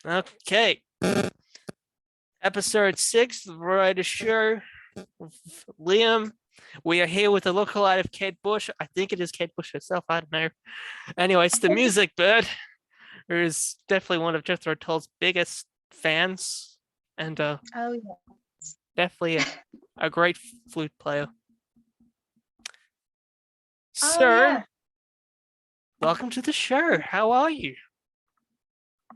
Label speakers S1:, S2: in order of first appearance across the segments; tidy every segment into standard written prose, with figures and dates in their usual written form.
S1: Okay. Episode 6, the Variety Show with Liam. We are here with the lookalike of Kate Bush. I think it is Kate Bush herself. I don't know. Anyway, it's the Music Bird, who is definitely one of Jethro Tull's biggest fans, and
S2: Oh yeah.
S1: definitely a great flute player.
S2: Oh
S1: So,
S2: yeah.
S1: welcome to the show. How are you?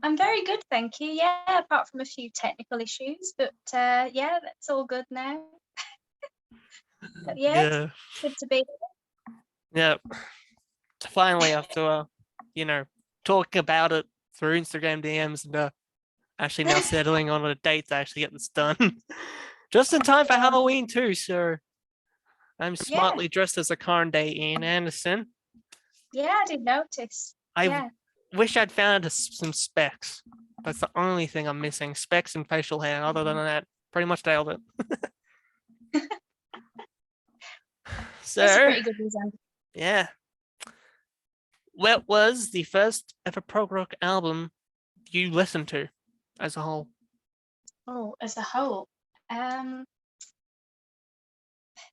S2: I'm very good, thank you. Yeah, apart from a few technical issues, but yeah, that's all good now. But yeah,
S1: Yeah.
S2: it's good to be
S1: Yeah. Finally, after talking about it through Instagram DMs and actually now settling on a date to actually get this done. Just in time for
S2: Yeah.
S1: Halloween too, so I'm
S2: Yeah.
S1: smartly dressed as a current day Ian Anderson.
S2: Yeah, I did notice.
S1: I
S2: Yeah.
S1: wish I'd found some specs. That's the only thing I'm missing. Specs and facial hair. Other than that, pretty much nailed it.
S2: It's a
S1: So,
S2: pretty good design.
S1: yeah. What was the first ever prog rock album you listened to as a whole?
S2: Oh, as a whole.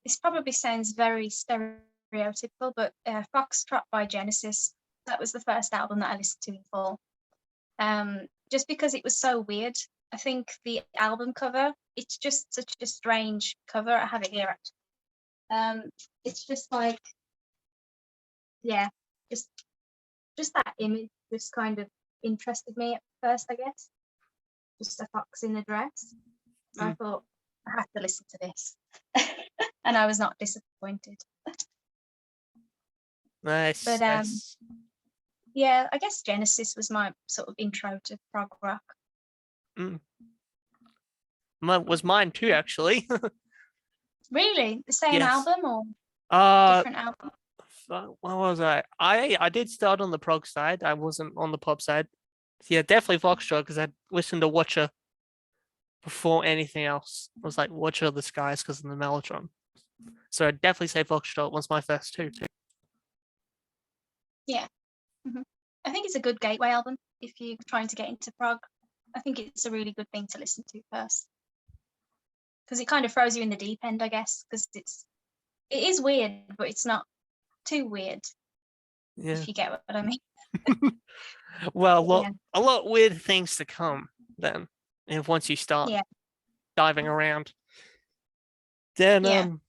S2: This probably sounds very stereotypical, but Foxtrot by Genesis, that was the first album that I listened to in full. Just because it was so weird. I think the album cover, it's just such a strange cover. I have it here actually. It's just like, yeah, just that image just kind of interested me at first, I guess. Just a fox in a dress. So I thought I have to listen to this. And I was not disappointed.
S1: Nice.
S2: But
S1: Nice.
S2: yeah, I guess Genesis was my sort of intro to prog rock.
S1: Was mine too, actually.
S2: Really? The same
S1: Yes.
S2: album or different album?
S1: What was I? I did start on the prog side. I wasn't on the pop side. Yeah, definitely Foxtrot because I listened to Watcher before anything else. It was like Watcher of the Skies because of the Mellotron. So I'd definitely say Foxtrot was my first two.
S2: Yeah. Mm-hmm. I think it's a good gateway album if you're trying to get into prog. I think it's a really good thing to listen to first. Because it kind of throws you in the deep end, I guess, because it is weird, but it's not too weird.
S1: Yeah.
S2: If you get what I mean.
S1: Well, a lot weird things to come then, and once you start diving around. Then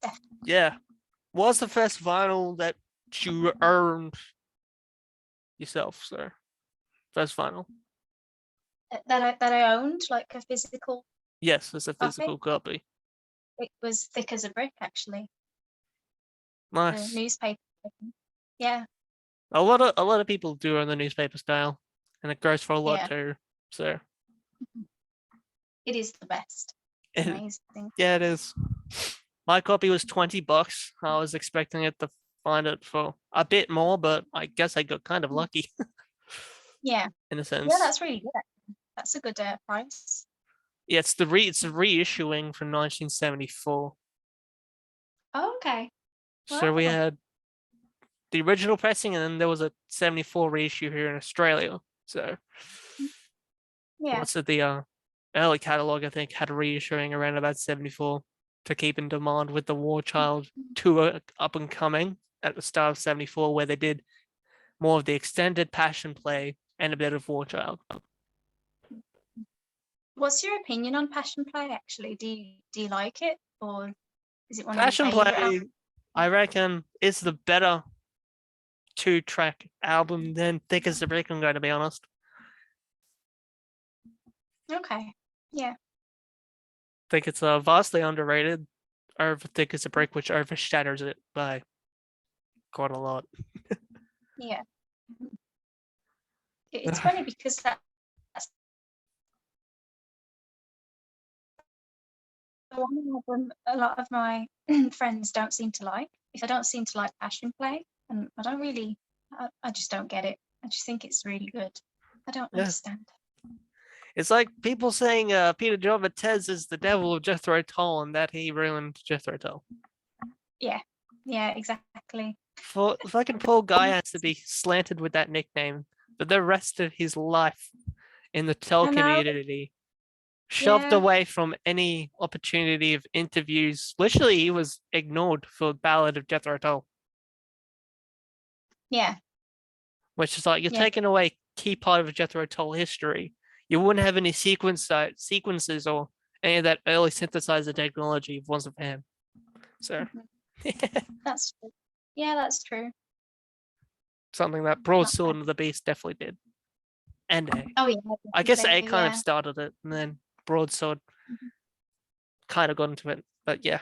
S1: what's the first vinyl that you earned yourself, sir? First vinyl.
S2: That I owned, like a physical.
S1: Yes, it's a physical copy.
S2: It was thick as a brick, actually.
S1: Nice.
S2: The newspaper. Yeah.
S1: A lot of people do on the newspaper style, and it goes for a lot too. So
S2: it is the best. It's amazing.
S1: Yeah, it is. My copy was $20. I was expecting it to find it for a bit more, but I guess I got kind of lucky.
S2: Yeah.
S1: In a sense.
S2: Yeah, that's really good. That's a good price.
S1: Yeah, it's a reissuing from 1974.
S2: Oh, okay.
S1: So we had the original pressing, and then there was a 74 reissue here in Australia. So what's it? The early catalog, I think, had a reissuing around about 74 to keep in demand with the War Child tour up and coming at the start of 74, where they did more of the extended Passion Play and a bit of War Child.
S2: What's your opinion on Passion Play, actually? Do you like it, or is it one
S1: Passion
S2: of your favorite
S1: Play,
S2: albums?
S1: I reckon, is the better 2-track album than Thick as a Brick, I'm going to be honest.
S2: Okay, yeah.
S1: I think it's vastly underrated over Thick as a Brick, which overshadows it by quite a lot.
S2: Yeah. It's funny because that's one album a lot of my friends don't seem to like. If I don't seem to like Passion Play, and I don't really, I just don't get it. I just think it's really good. I don't understand.
S1: It's like people saying Peter John Vitez is the devil of Jethro Tull and that he ruined Jethro Tull.
S2: Yeah, exactly.
S1: Fucking poor guy has to be slanted with that nickname for the rest of his life in the Tell
S2: I know.
S1: community, shoved
S2: Yeah.
S1: away from any opportunity of interviews. Literally, he was ignored for Ballad of Jethro Tull,
S2: Yeah.
S1: which is like you're
S2: Yeah.
S1: taking away key part of Jethro Tull history. You wouldn't have any sequences or any of that early synthesizer technology if it wasn't for him. So
S2: That's true. Yeah, that's true.
S1: something that Broadsword of the Beast definitely did. And A.
S2: Oh yeah.
S1: I guess A
S2: Definitely,
S1: kind of
S2: yeah.
S1: started it, and then Broadsword kind of got into it. But yeah.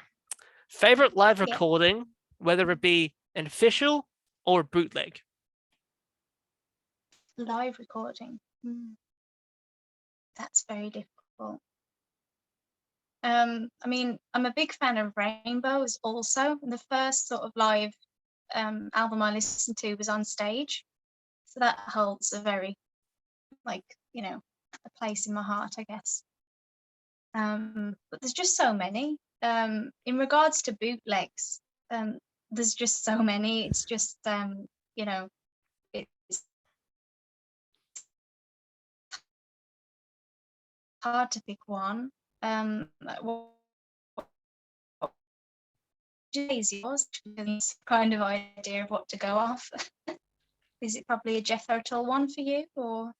S1: Favorite live
S2: Yeah.
S1: recording, whether it be an official or bootleg?
S2: Live recording. That's very difficult. I mean, I'm a big fan of Rainbows also. The first sort of live album I listened to was On Stage. So that holds a very, like, a place in my heart, I guess. But there's just so many. In regards to bootlegs, there's just so many. It's just, it's hard to pick one. What is yours? Kind of idea of what to go off. Is it probably a Jethro Tull one for you, or?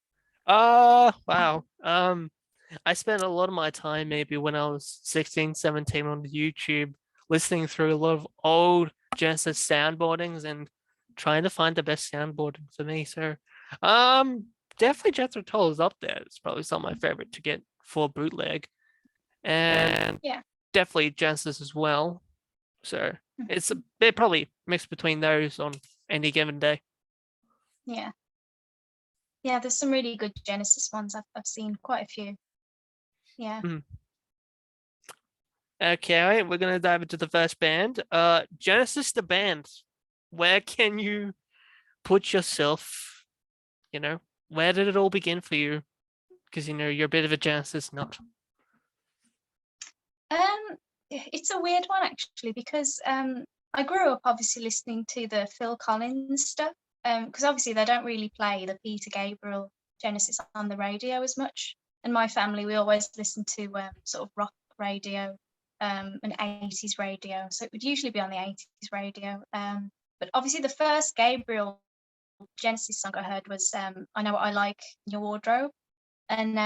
S1: Wow. I spent a lot of my time, maybe when I was 16, 17, on YouTube, listening through a lot of old Genesis soundboardings and trying to find the best soundboarding for me. So, definitely Jethro Tull is up there. It's probably some of my favorite to get for bootleg, and
S2: Yeah.
S1: definitely Genesis as well. So they're probably mixed between those on any given day.
S2: Yeah. Yeah, there's some really good Genesis ones. I've seen quite a few. Yeah.
S1: Okay, we're gonna dive into the first band. Genesis the band. Where can you put yourself? Where did it all begin for you? Because you're a bit of a Genesis nut.
S2: It's a weird one actually, because I grew up obviously listening to the Phil Collins stuff. Because obviously they don't really play the Peter Gabriel Genesis on the radio as much. And my family, we always listened to sort of rock radio, and 80s radio. So it would usually be on the 80s radio. But obviously the first Gabriel Genesis song I heard was I Know What I Like in Your Wardrobe. And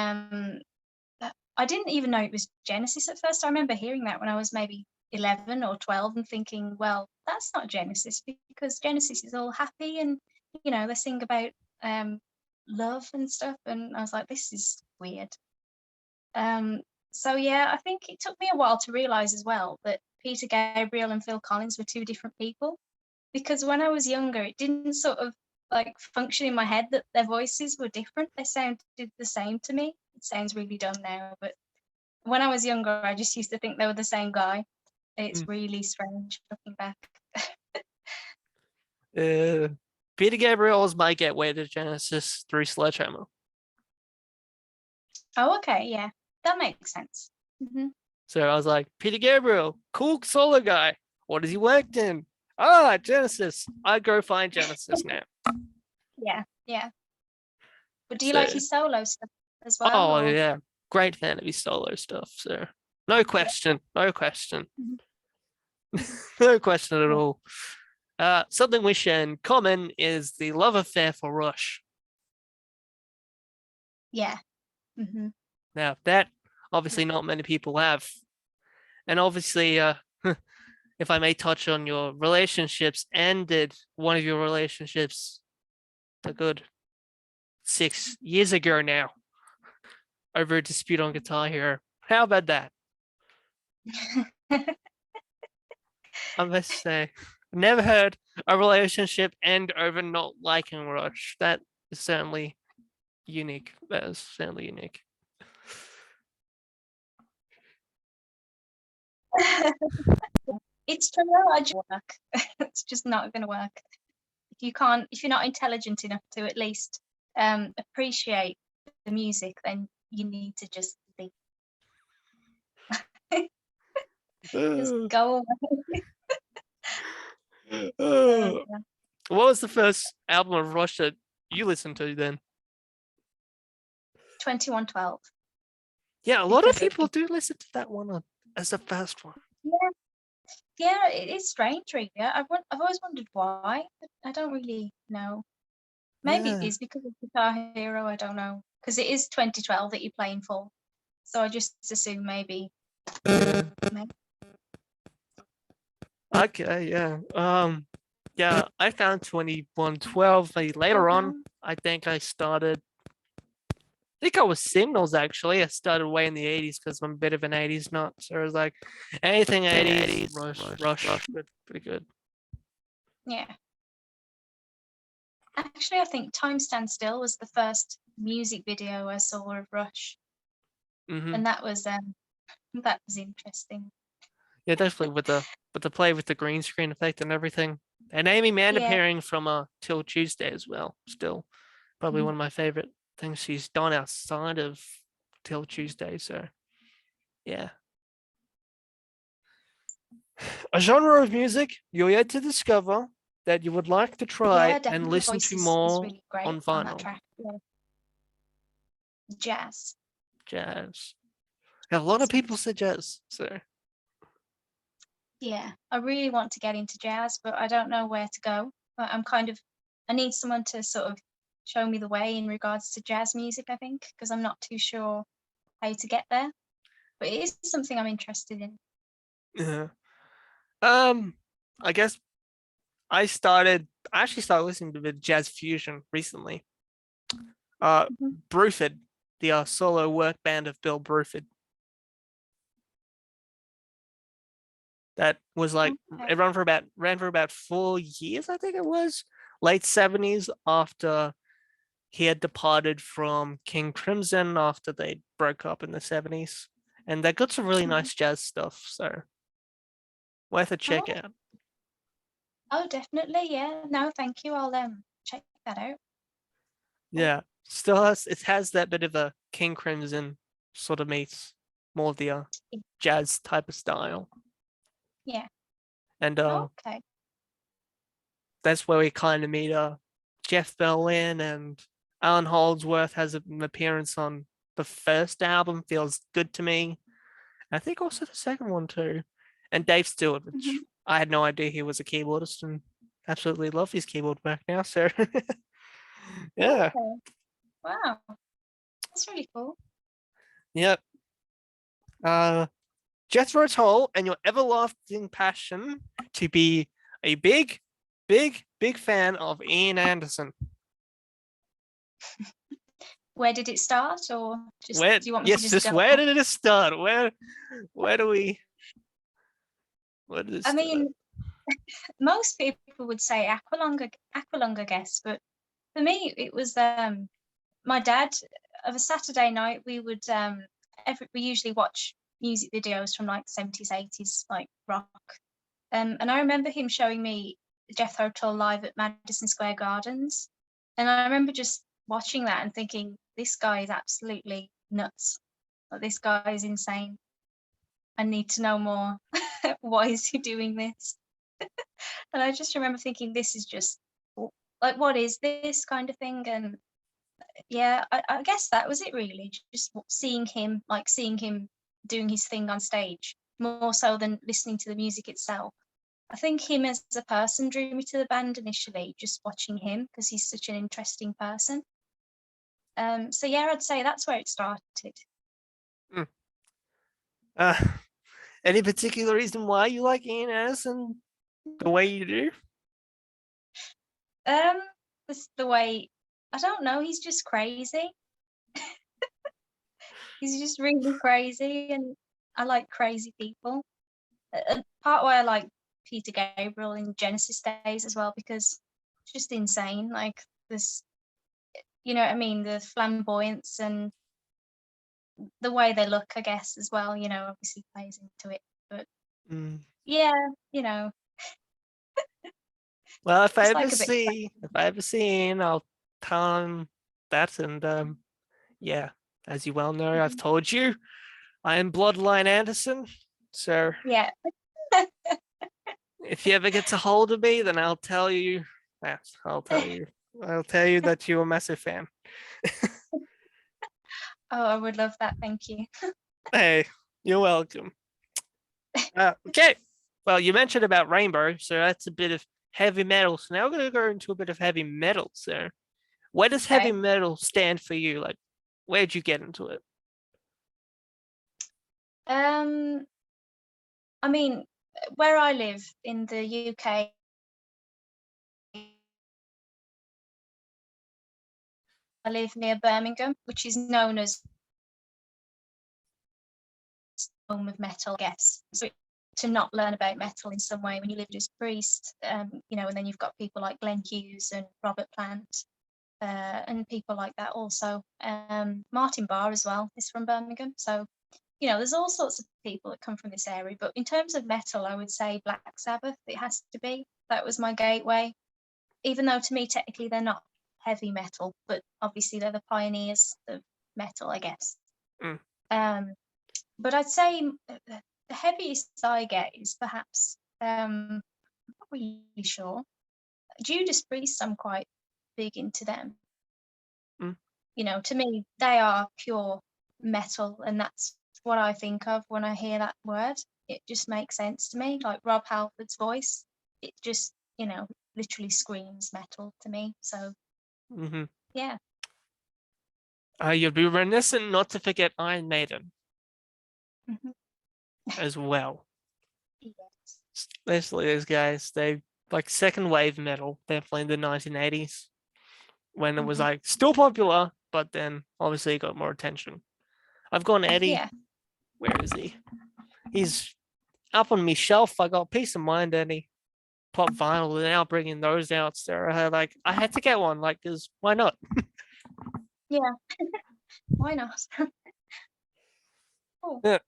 S2: I didn't even know it was Genesis at first. I remember hearing that when I was maybe 11 or 12 and thinking, well, that's not Genesis, because Genesis is all happy and, they sing about love and stuff. And I was like, this is weird. So, yeah, I think it took me a while to realize as well that Peter Gabriel and Phil Collins were two different people, because when I was younger, it didn't sort of like function in my head that their voices were different. They sounded the same to me. It sounds really dumb now, but when I was younger, I just used to think they were the same guy. It's really strange looking back.
S1: Peter Gabriel is my gateway to Genesis through Sledgehammer.
S2: Oh, okay, yeah, that makes sense.
S1: So I was like, Peter Gabriel, cool solo guy. What has he worked in? Genesis. I go find Genesis now.
S2: Yeah. But do you like his solo stuff as well?
S1: Oh,
S2: or?
S1: yeah. Great fan of his solo stuff. So no question. No question. No question at all. Something we share in common is the love affair for Rush.
S2: Yeah.
S1: Now, that obviously not many people have. And obviously, if I may touch on your relationships, ended one of your relationships a good 6 years ago now over a dispute on Guitar Hero. How about that? I must say, never heard a relationship end over not liking Rush. That is certainly unique. That is certainly unique.
S2: It's true. I just work. It's just not going to work. If you're not intelligent enough to at least appreciate the music, then you need to just leave. Just go away.
S1: What was the first album of Rush that you listened to then?
S2: 2112.
S1: Yeah, a lot of people do listen to that one as the first one.
S2: Yeah, it is strange, really. I've always wondered why, but I don't really know. Maybe it is because of Guitar Hero, I don't know. Because it is 2012 that you're playing for. So I just assume maybe.
S1: Okay, yeah. Yeah, I found 2112 later on. I think I was Signals actually. I started way in the 80s because I'm a bit of an 80s nut. So it was like anything 80s, Rush, pretty good.
S2: Yeah. Actually, I think Time Stand Still was the first music video I saw of Rush. And that was interesting.
S1: Yeah, definitely with the play with the green screen effect and everything. And Amy Mann appearing from Till Tuesday as well. Still probably one of my favorite things she's done outside of Till Tuesday. So yeah. A genre of music you're yet to discover that you would like to try and listen to more
S2: really great
S1: on
S2: on that
S1: vinyl.
S2: track. Yeah. Jazz.
S1: Yeah, a lot of people say jazz, so
S2: yeah, I really want to get into jazz, but I don't know where to go. But I need someone to sort of show me the way in regards to jazz music, I think, because I'm not too sure how to get there. But it is something I'm interested in.
S1: yeah. I guess I actually started listening to a bit of jazz fusion recently. Bruford, the solo work band of Bill Bruford. That was like it ran for about 4 years, I think it was, late 70s, after he had departed from King Crimson after they broke up in the 70s. And they got some really nice jazz stuff, so worth a check out.
S2: Oh, definitely, yeah. No, thank you. I'll check that out.
S1: Yeah, it has that bit of a King Crimson sort of meets more of the jazz type of style.
S2: Yeah.
S1: And
S2: okay.
S1: That's where we kind of meet Jeff Berlin, and Alan Holdsworth has an appearance on the first album, Feels Good to Me. I think also the second one too. And Dave Stewart, which I had no idea he was a keyboardist, and absolutely love his keyboard work now. So yeah.
S2: Okay. Wow. That's really cool.
S1: Yep. Jethro Tull and your everlasting passion to be a big fan of Ian Anderson.
S2: Where did it start, or just
S1: do
S2: you want me to just go?
S1: Where did it start? Where do we? Where did it start?
S2: I mean, most people would say Aqualung, I guess, but for me, it was my dad. Of a Saturday night, we would we usually watch music videos from like 70s, 80s, like rock. And I remember him showing me Jethro Tull live at Madison Square Gardens, and I remember just watching that and thinking, this guy is absolutely nuts. Like, this guy is insane. I need to know more. Why is he doing this? And I just remember thinking, this is just like, what is this kind of thing? And yeah, I guess that was it really. Just seeing him doing his thing on stage, more so than listening to the music itself. I think him as a person drew me to the band initially, just watching him because he's such an interesting person. So yeah, I'd say that's where it started.
S1: Any particular reason why you like Ian Anderson the way you do?
S2: The way, I don't know, he's just crazy. He's just really crazy, and I like crazy people. Part why I like Peter Gabriel in Genesis days as well, because it's just insane. Like this, you know what I mean? The flamboyance and the way they look, I guess, as well, you know, obviously plays into it. But yeah, you know.
S1: Well, if I ever see Ian, I'll tell him that. And yeah, as you well know, I've told you, I am Bloodline Anderson. So
S2: yeah.
S1: If you ever get a hold of me, then I'll tell you that. I'll tell you that you're a massive fan.
S2: Oh, I would love that. Thank you.
S1: Hey, you're welcome. Okay. Well, you mentioned about Rainbow, so that's a bit of heavy metal. So now we're going to go into a bit of heavy metal. So where does heavy
S2: Okay.
S1: metal stand for you? Like, where'd you get into it?
S2: I mean, where I live in the UK, I live near Birmingham, which is known as home of metal, I guess. So to not learn about metal in some way when you live as priest, you know, and then you've got people like Glenn Hughes and Robert Plant, and people like that also. Martin Barr as well is from Birmingham. So, you know, there's all sorts of people that come from this area. But in terms of metal, I would say Black Sabbath, it has to be. That was my gateway. Even though to me, technically, they're not heavy metal, but obviously they're the pioneers of metal, I guess.
S1: Mm.
S2: But I'd say the heaviest I get is perhaps, I'm not really sure. Judas Priest, I'm quite big into them.
S1: Mm.
S2: You know, to me, they are pure metal, and that's what I think of when I hear that word. It just makes sense to me. Like Rob Halford's voice, it just, you know, literally screams metal to me. So,
S1: Mm-hmm.
S2: yeah.
S1: You'd be remiss not to forget Iron Maiden
S2: Mm-hmm.
S1: as well.
S2: Yes.
S1: Especially those guys, they like second wave metal, definitely in the 1980s, when it was
S2: Mm-hmm.
S1: like still popular, but then obviously it got more attention. I've gone Eddie.
S2: Yeah.
S1: Where is he? He's up on my shelf. I got Peace of Mind, Eddie. Pop vinyl. They're now bringing those out. So I had to get one, like, because why not?
S2: Yeah. Why not? Oh.
S1: Yeah.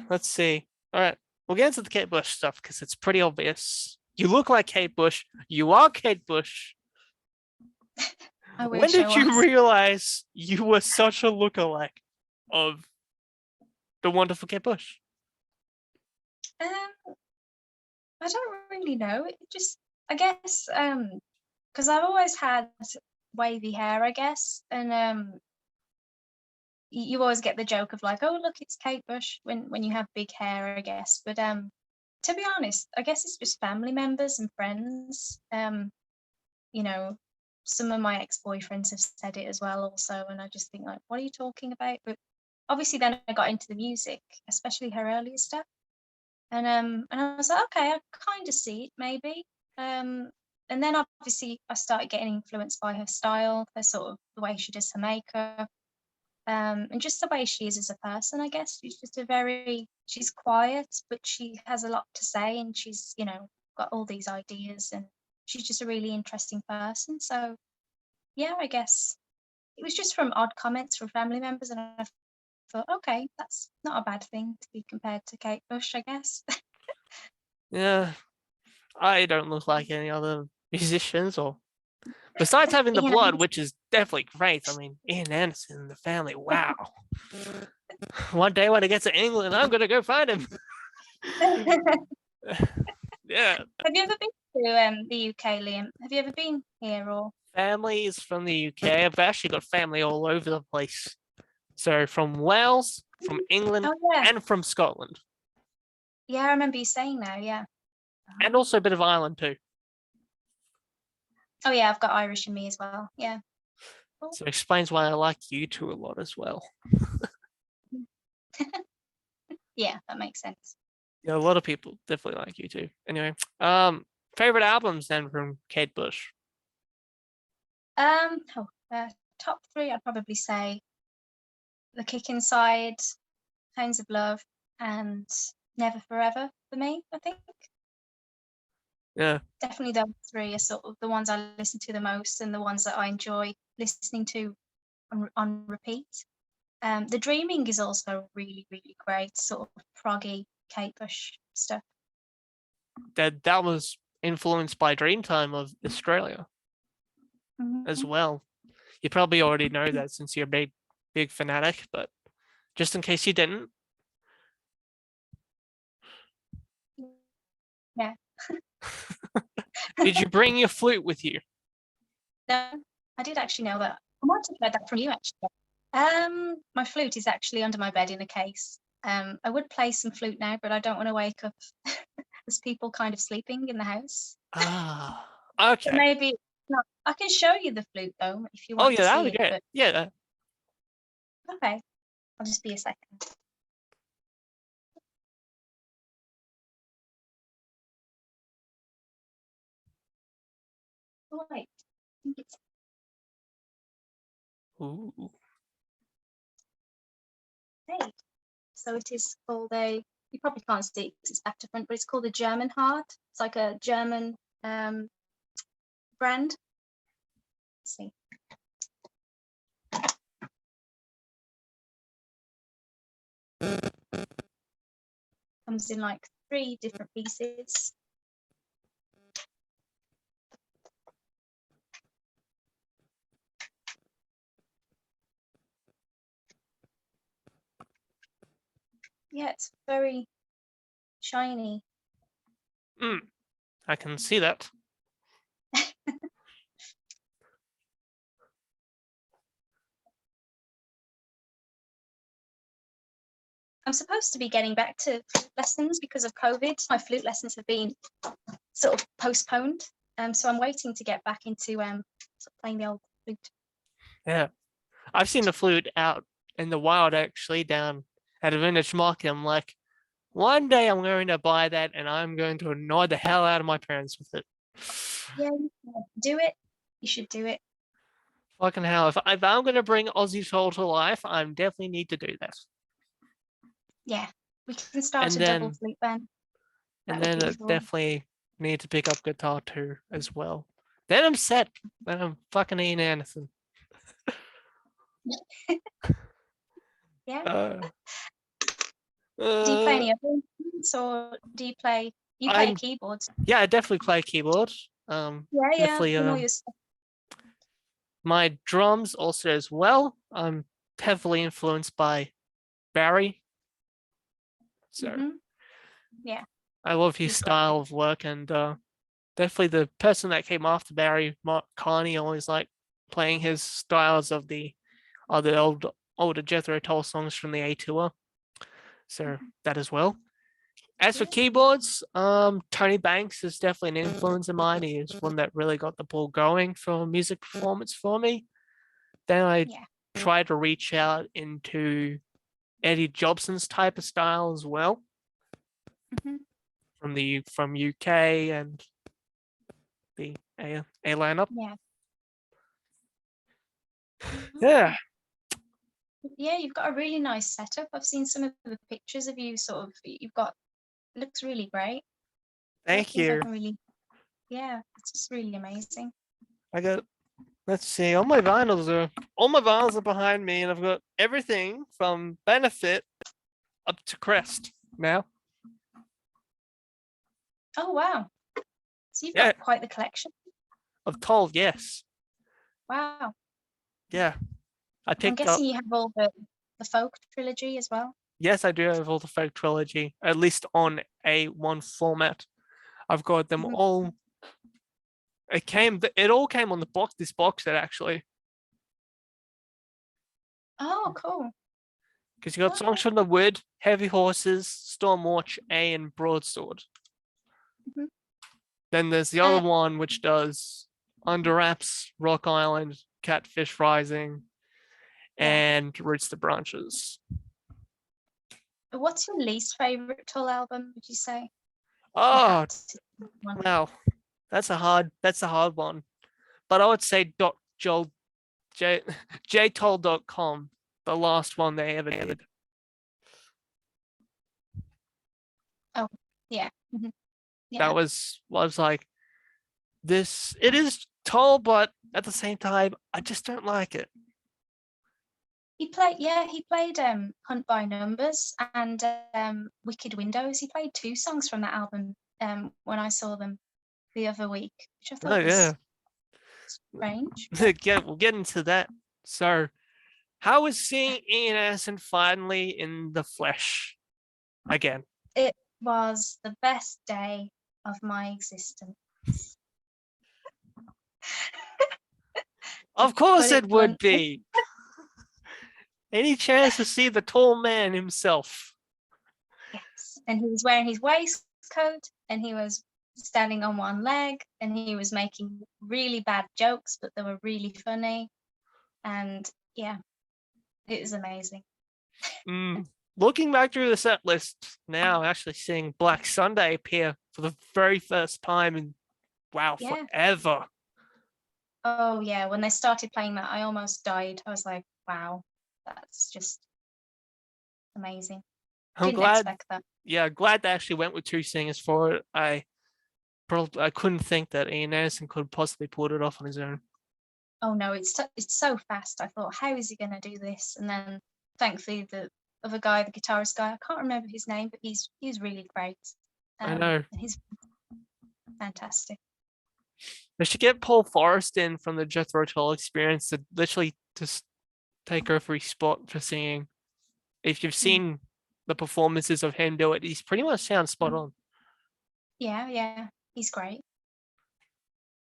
S1: Let's see. All right, we'll get into the Kate Bush stuff because it's pretty obvious. You look like Kate Bush. You are Kate Bush.
S2: I
S1: When
S2: wish I
S1: did you
S2: was.
S1: realize you were such a lookalike of the wonderful Kate Bush?
S2: Um, I don't really know. It just, I guess, because I've always had wavy hair, I guess, and you always get the joke of like, oh look, it's Kate Bush when you have big hair, I guess. But to be honest, I guess it's just family members and friends. You know, some of my ex-boyfriends have said it as well, also, and I just think like, what are you talking about? But obviously, then I got into the music, especially her earlier stuff. And I was like, okay, I kind of see it maybe. And then obviously I started getting influenced by her style, her sort of the way she does her makeup, and just the way she is as a person. I guess she's just she's quiet, but she has a lot to say, and she's, you know, got all these ideas, and she's just a really interesting person. So yeah, I guess it was just from odd comments from family members, and I thought, okay, that's not a bad thing to be compared to Kate Bush, I guess.
S1: Yeah, I don't look like any other musicians, or besides having the
S2: Ian
S1: blood, which is definitely great. I mean, Ian Anderson in the family. Wow. One day when I get to England, I'm gonna go find him. Yeah.
S2: Have you ever been to the UK, Liam? Have you ever been here or?
S1: Family is from the UK. I've actually got family all over the place. So from Wales, from England,
S2: Oh yeah,
S1: and from Scotland,
S2: yeah. I remember you saying that. Yeah.
S1: and also a bit of Ireland too.
S2: Oh yeah, I've got Irish in me as well. Yeah. Cool.
S1: So it explains why I like you two a lot as well.
S2: Yeah, that makes sense.
S1: Yeah, a lot of people definitely like you too. Anyway, favorite albums then from Kate Bush.
S2: Top three, I'd probably say The Kick Inside, Hounds of Love, and Never Forever for me, I think.
S1: Yeah.
S2: Definitely those three are sort of the ones I listen to the most and the ones that I enjoy listening to on repeat. The Dreaming is also really, really great, sort of proggy Kate Bush stuff.
S1: That was influenced by Dreamtime of Australia as
S2: Mm-hmm.
S1: well. You probably already know that since you're a big fanatic, but just in case you didn't.
S2: Yeah.
S1: Did you bring your flute with you?
S2: No, I did actually know that. I might have heard that from you actually. My flute is actually under my bed in a case. I would play some flute now, but I don't want to wake up there's people kind of sleeping in the house.
S1: Ah,
S2: So
S1: okay.
S2: maybe no. I can show you the flute though if you
S1: Oh
S2: want
S1: yeah,
S2: to
S1: that'd
S2: see
S1: be
S2: it.
S1: great.
S2: But
S1: Yeah.
S2: okay, I'll just be a second. Oh, wait, I think it's
S1: Ooh.
S2: hey. So it is called a. You probably can't see it 'cause it's back to front, but it's called a German heart. It's like a German brand. Let's see. Comes in like 3 different pieces. Yeah, it's very shiny.
S1: I can see that.
S2: I'm supposed to be getting back to flute lessons because of COVID. My flute lessons have been sort of postponed. So I'm waiting to get back into sort of playing the old flute.
S1: Yeah. I've seen the flute out in the wild actually down at a vintage market. I'm like, one day I'm going to buy that and I'm going to annoy the hell out of my parents with it.
S2: Yeah, do it. You should do it.
S1: Fucking hell. If I'm going to bring Aussie Soul to life, I definitely need to do that.
S2: Yeah, we can start
S1: And
S2: a
S1: then,
S2: double flute band.
S1: and then I definitely need to pick up guitar too as well. Then I'm set. Then I'm fucking Ian Anderson.
S2: Yeah. Do you play any other instruments or do you play keyboards?
S1: Yeah, I definitely play keyboard. Definitely my drums also as well. I'm heavily influenced by Barry. So
S2: yeah,
S1: I love his style of work, and definitely the person that came after Barry, Mark Carney, always like playing his styles of the older Jethro Tull songs from the A tour. So that as well. As for keyboards, Tony Banks is definitely an influence of mine. He is one that really got the ball going for music performance for me. Then I tried to reach out into Eddie Jobson's type of style as well, from UK and the A lineup. Yeah.
S2: Yeah, you've got a really nice setup. I've seen some of the pictures of you. It looks really great.
S1: Thank you.
S2: It's just really amazing.
S1: Let's see, all my vinyls are behind me, and I've got everything from Benefit up to Crest now.
S2: Oh wow! So you've got quite the collection.
S1: Of Tull, yes.
S2: Wow.
S1: Yeah,
S2: I'm guessing you have all the folk trilogy as well.
S1: Yes, I do have all the folk trilogy, at least on A1 format. I've got them all. It all came on this box set actually.
S2: Oh, cool.
S1: Because you got songs from The Wood, Heavy Horses, Stormwatch, A, and Broadsword. Then there's the other one which does Under Wraps, Rock Island, Catfish Rising, and Roots to Branches.
S2: What's your least favorite Tull album, would you say?
S1: Oh, wow. That's a hard one. But I would say jtoll.com, the last one they ever did.
S2: Oh, yeah.
S1: That was like this. It is Tull, but at the same time, I just don't like it.
S2: He played Hunt by Numbers and Wicked Windows. He played 2 songs from that album when I saw them the other week, which I thought was strange.
S1: We'll get into that. So, how was seeing Ian Anderson finally in the flesh again?
S2: It was the best day of my existence.
S1: Of course it would be. Any chance to see the tall man himself?
S2: Yes. And he was wearing his waistcoat and he was standing on one leg and he was making really bad jokes, but they were really funny. And yeah, it was amazing.
S1: Looking back through the set list now, actually seeing Black Sunday appear for the very first time in forever.
S2: Oh yeah, when they started playing that, I almost died. I was like, wow, that's just amazing. Didn't expect that.
S1: Yeah, glad they actually went with two singers for it. I couldn't think that Ian Anderson could possibly pull it off on his own.
S2: Oh no, it's so fast. I thought, how is he going to do this? And then thankfully the other guy, the guitarist guy, I can't remember his name, but he's really great.
S1: I know.
S2: And he's fantastic.
S1: They should get Paul Forrest in from the Jethro Tull Experience to literally just take over his spot for singing. If you've seen the performances of him do it, he's pretty much sounds spot on.
S2: Yeah, he's great.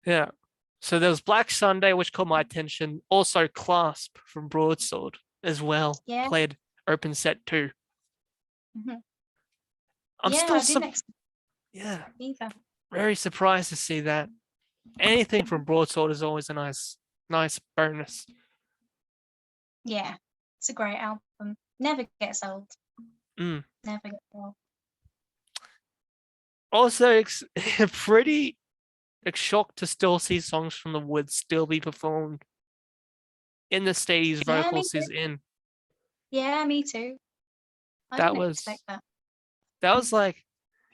S1: Yeah. So there was Black Sunday, which caught my attention. Also Clasp from Broadsword as well.
S2: Yeah.
S1: Played open set too.
S2: Mm-hmm.
S1: I'm still very surprised to see that. Anything from Broadsword is always a nice bonus.
S2: Yeah, it's a great album. Never gets old.
S1: Never
S2: gets old.
S1: Also, it's pretty shocked to still see songs from the Woods still be performed in the stage vocals is in.
S2: Yeah, me too. I didn't expect that.
S1: That was like,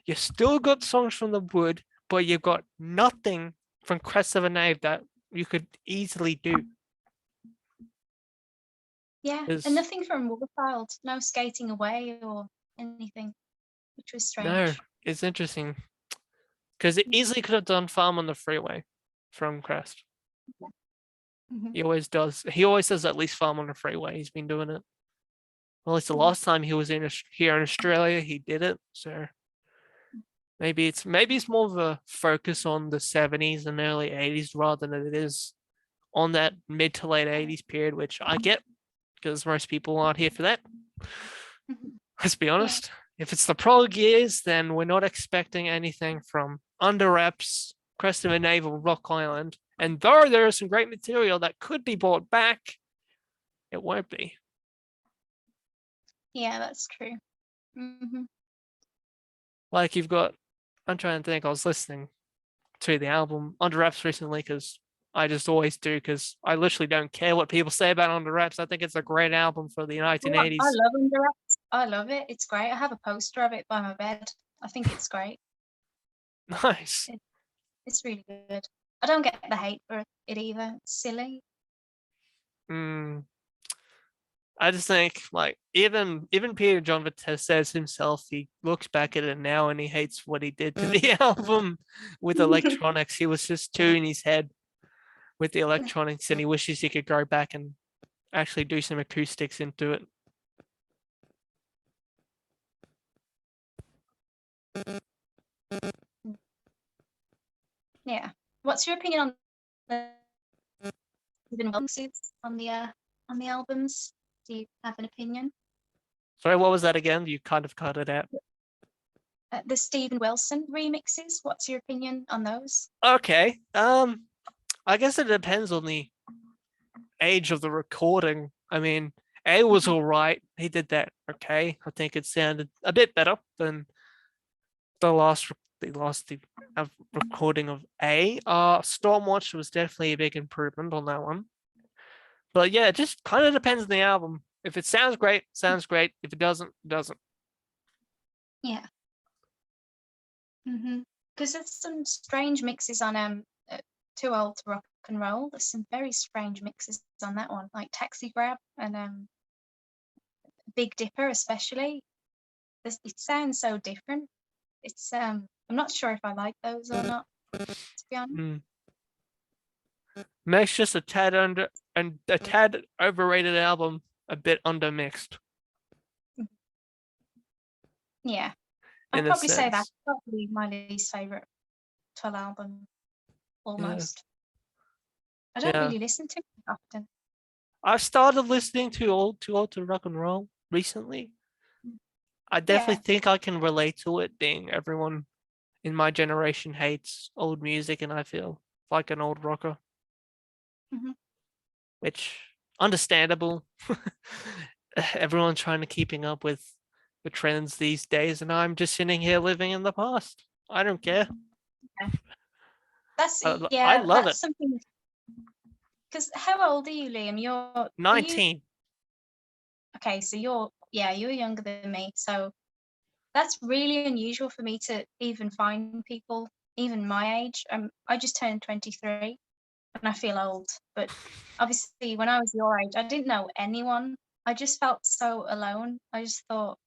S1: you still got songs from the Wood, but you've got nothing from Crest of a Knave that you could easily do.
S2: Yeah, and nothing from Warchild. No Skating Away or anything, which was strange.
S1: No, it's interesting. Because it easily could have done Farm on the Freeway from Crest.
S2: Yeah. Mm-hmm.
S1: He always does. He always does at least Farm on the Freeway. He's been doing it. Well, it's the last time he was here in Australia, he did it. So maybe it's more of a focus on the 70s and early 80s rather than it is on that mid to late 80s period, which I get because most people aren't here for that. Let's be honest. If it's the prog years, then we're not expecting anything from Under Wraps, Crest of a Knave, or Rock Island. And though there is some great material that could be brought back, it won't be.
S2: Yeah, that's true. Mm-hmm.
S1: Like you've got, I'm trying to think, I was listening to the album Under Wraps recently because I just always do because I literally don't care what people say about Under Wraps. I think it's a great album for the 1980s.
S2: I love Under Wraps. I love it. It's great. I have a poster of it by my bed. I think it's great.
S1: Nice.
S2: It's really good. I don't get the hate for it either. It's silly.
S1: I just think like even Peter John Vitesse says himself, he looks back at it now and he hates what he did to the album with electronics. He was just too in his head with the electronics and he wishes he could go back and actually do some acoustics into it.
S2: Yeah. What's your opinion on the Stephen Wilson on the albums? Do you have an opinion?
S1: Sorry, what was that again? You kind of cut it out.
S2: The Stephen Wilson remixes. What's your opinion on those?
S1: Okay. I guess it depends on the age of the recording. I mean, A was all right. He did that okay. I think it sounded a bit better than the last recording of A. Stormwatch was definitely a big improvement on that one. But yeah, it just kind of depends on the album. If it sounds great, sounds great. If it doesn't, it doesn't.
S2: Yeah. Because there's some strange mixes on Too Old to Rock and Roll. There's some very strange mixes on that one, like Taxi Grab and Big Dipper especially. It sounds so different. It's I'm not sure if I like those or not, to be honest.
S1: Makes just a tad overrated album, a bit undermixed.
S2: Yeah. I'd probably say that's probably my least favourite 12 album, almost. I don't really listen to it often.
S1: I've started listening too old to rock and roll recently. I definitely
S2: Yeah.
S1: think I can relate to it, being everyone in my generation hates old music, and I feel like an old rocker,
S2: Hmm.
S1: which understandable. Everyone's trying to keeping up with the trends these days, and I'm just sitting here living in the past. I don't care.
S2: Yeah. That's
S1: I
S2: yeah,
S1: love it.
S2: that's something. Because how old are you, Liam? Are you
S1: 19.
S2: okay? So you're younger than me. So that's really unusual for me to even find people even my age. I just turned 23 and I feel old. But obviously, when I was your age, I didn't know anyone. I just felt so alone. I just thought,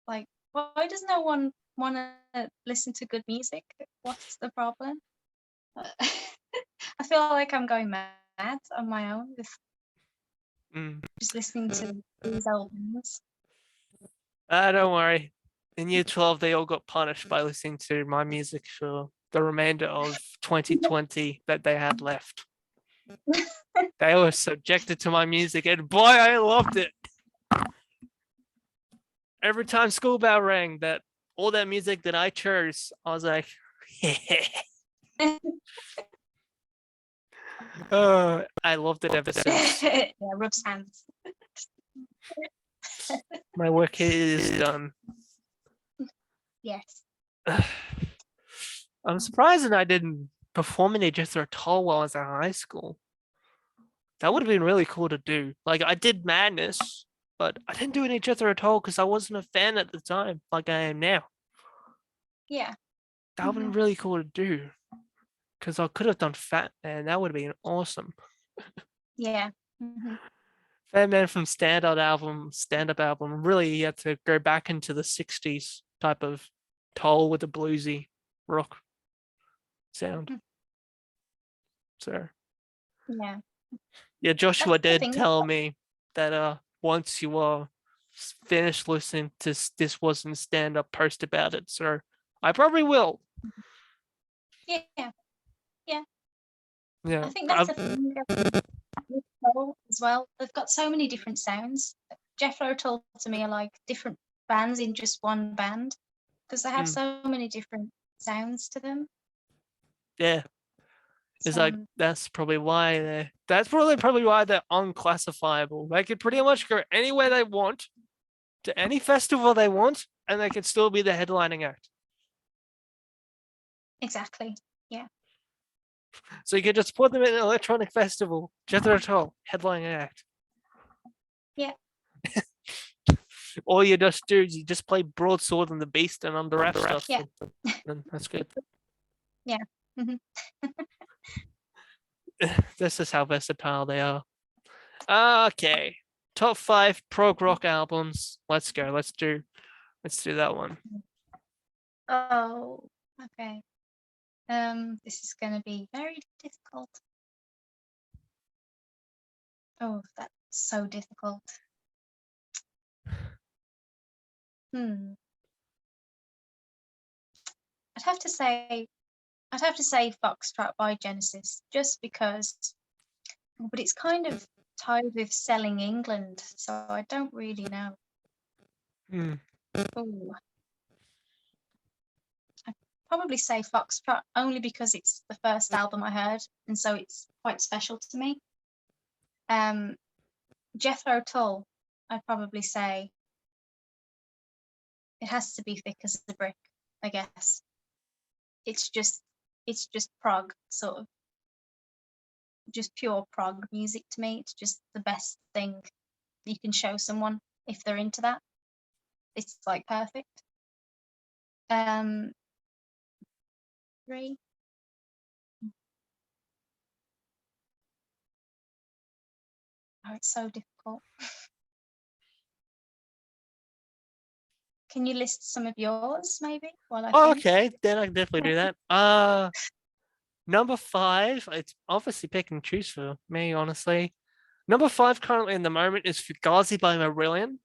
S2: like, why does no one want to listen to good music? What's the problem? I feel like I'm going mad on my own with
S1: Mm.
S2: just listening to these old ones.
S1: Don't worry. In year 12, they all got punished by listening to my music for the remainder of 2020 that they had left. They were subjected to my music, and boy, I loved it. Every time school bell rang, that all that music that I chose, I was like, oh, I loved it ever since.
S2: Yeah, rubs hands.
S1: My work is done.
S2: Yes.
S1: I'm surprised that I didn't perform in Jethro Tull while I was in high school. That would have been really cool to do. Like, I did Madness, but I didn't do any Jethro Tull because I wasn't a fan at the time, like I am now.
S2: Yeah.
S1: That would have been really cool to do because I could have done Fat Man. That would have been awesome.
S2: Yeah. Hmm.
S1: Fat Man from stand up album, really you had to go back into the 60s type of Toll with a bluesy rock sound. So,
S2: Yeah.
S1: yeah,
S2: That's
S1: Joshua
S2: the
S1: did
S2: thing.
S1: tell me that once you finished listening to This Wasn't Stand Up, post about it. So I probably will.
S2: Yeah. Yeah.
S1: Yeah.
S2: I think that's the thing with Tull as well. They've got so many different sounds. Jethro Tull to me are like different bands in just one band because they have so many different sounds to them.
S1: Yeah. It's like
S2: So
S1: that's probably why they're unclassifiable. They could pretty much go anywhere they want to any festival they want, and they could still be the headlining act.
S2: exactly. Yeah.
S1: So you could just put them in an electronic festival, Jethro Tull, headlining act.
S2: Yeah.
S1: All you just do is you just play Broadsword and the Beast and Under Wraps stuff.
S2: Yeah.
S1: And that's good.
S2: Yeah. Hmm.
S1: This is how versatile they are. Okay. Top 5 prog rock albums. Let's go. Let's do that one.
S2: Oh, okay. This is going to be very difficult. Oh, that's so difficult. Hmm. I'd have to say Foxtrot by Genesis, just because, but it's kind of tied with Selling England, so I don't really know.
S1: Hmm.
S2: Ooh. I'd probably say Foxtrot only because it's the first album I heard, and so it's quite special to me. Jethro Tull, I'd probably say it has to be Thick as a Brick, I guess. It's just prog, sort of just pure prog music to me. It's just the best thing you can show someone if they're into that. It's like perfect. 3. Oh, it's so difficult. Can you list some of yours, maybe, while I think?
S1: Okay, then I can definitely do that. Number 5, it's obviously pick and choose for me, honestly. Number 5 currently in the moment is Fugazi by Marillion.